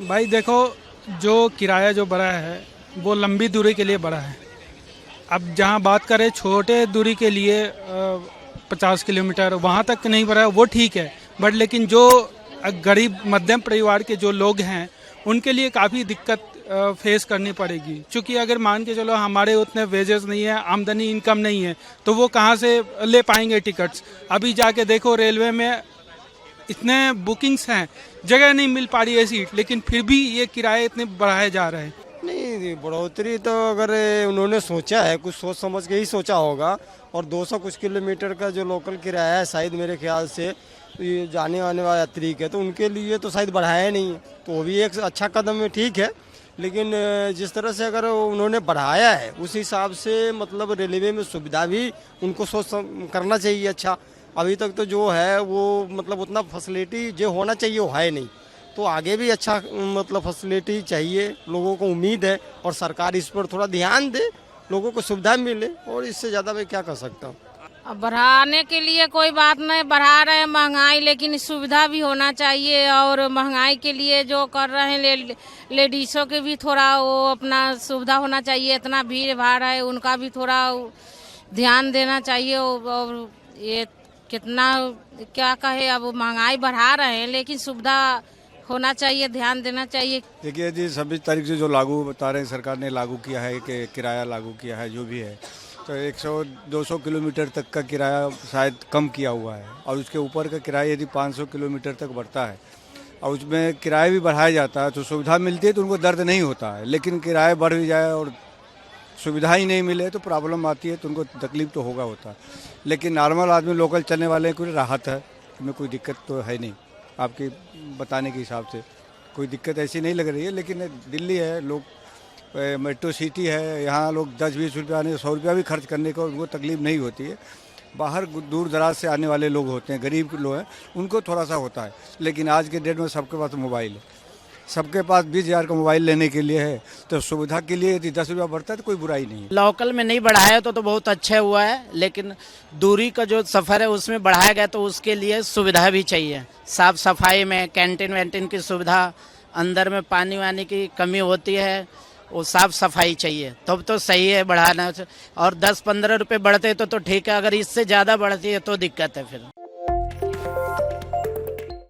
भाई देखो, जो किराया जो बढ़ा है वो लंबी दूरी के लिए बढ़ा है। अब जहाँ बात करें छोटे दूरी के लिए 50 किलोमीटर वहाँ तक नहीं बढ़ा है, वो ठीक है। बट लेकिन जो गरीब मध्यम परिवार के जो लोग हैं उनके लिए काफ़ी दिक्कत फेस करनी पड़ेगी। क्योंकि अगर मान के चलो हमारे उतने वेजेस नहीं है, आमदनी इनकम नहीं है, तो वो कहाँ से ले पाएंगे टिकट्स। अभी जाके देखो रेलवे में इतने बुकिंग्स हैं, जगह नहीं मिल पा रही है सीट, लेकिन फिर भी ये किराए इतने बढ़ाए जा रहे हैं। नहीं, बढ़ोतरी तो अगर उन्होंने सोचा है, कुछ सोच समझ के ही सोचा होगा। और 200 कुछ किलोमीटर का जो लोकल किराया है, शायद मेरे ख्याल से ये जाने आने वाले यात्री के, तो उनके लिए तो शायद बढ़ाया नहीं है, तो वो भी एक अच्छा कदम है, ठीक है। लेकिन जिस तरह से अगर उन्होंने बढ़ाया है उस हिसाब से मतलब रेलवे में सुविधा भी उनको करना चाहिए। अच्छा, अभी तक तो जो है वो मतलब उतना फैसिलिटी जो होना चाहिए वो है नहीं, तो आगे भी अच्छा मतलब फैसिलिटी चाहिए। लोगों को उम्मीद है और सरकार इस पर थोड़ा ध्यान दे, लोगों को सुविधा मिले, और इससे ज़्यादा मैं क्या कर सकता हूँ। अब बढ़ाने के लिए कोई बात नहीं, बढ़ा रहे हैं महंगाई, लेकिन सुविधा भी होना चाहिए। और महंगाई के लिए जो कर रहे हैं लेडीज़ों के भी थोड़ा वो अपना सुविधा होना चाहिए। इतना भीड़ भाड़ है, उनका भी थोड़ा ध्यान देना चाहिए। और ये कितना क्या कहे, अब महंगाई बढ़ा रहे हैं लेकिन सुविधा होना चाहिए, ध्यान देना चाहिए। देखिए जी, 26 तारीख से जो लागू बता रहे हैं सरकार ने लागू किया है कि किराया लागू किया है, जो भी है, तो 100-200 किलोमीटर तक का किराया शायद कम किया हुआ है। और उसके ऊपर का किराया यदि 500 किलोमीटर तक बढ़ता है और उसमें किराया भी बढ़ाया जाता है तो सुविधा मिलती है, तो उनको दर्द नहीं होता है। लेकिन किराया बढ़ भी जाए और सुविधा ही नहीं मिले तो प्रॉब्लम आती है, तो उनको तकलीफ तो होगा। लेकिन नॉर्मल आदमी लोकल चलने वाले को राहत है, इसमें कोई दिक्कत तो है नहीं। आपके बताने के हिसाब से कोई दिक्कत ऐसी नहीं लग रही है। लेकिन दिल्ली है, लोग मेट्रो सिटी है, यहाँ लोग 10-20 रुपया आने 100 रुपया भी खर्च करने को उनको तकलीफ नहीं होती है। बाहर दूर दराज से आने वाले लोग होते हैं, गरीब लोग हैं, उनको थोड़ा सा होता है। लेकिन आज के डेट में सबके पास मोबाइल है, सबके पास 20,000 का मोबाइल लेने के लिए है, तो सुविधा के लिए यदि 10 रुपया बढ़ता है तो कोई बुराई नहीं है। लोकल में नहीं बढ़ाया तो बहुत अच्छा हुआ है, लेकिन दूरी का जो सफ़र है उसमें बढ़ाया गया, तो उसके लिए सुविधा भी चाहिए। साफ सफाई में कैंटीन वैंटीन की सुविधा, अंदर में पानी वानी की कमी होती है, वो साफ सफाई चाहिए, तब तो सही है बढ़ाना। और 10-15 रुपये बढ़ते तो ठीक है, अगर इससे ज़्यादा बढ़ती है तो दिक्कत है फिर।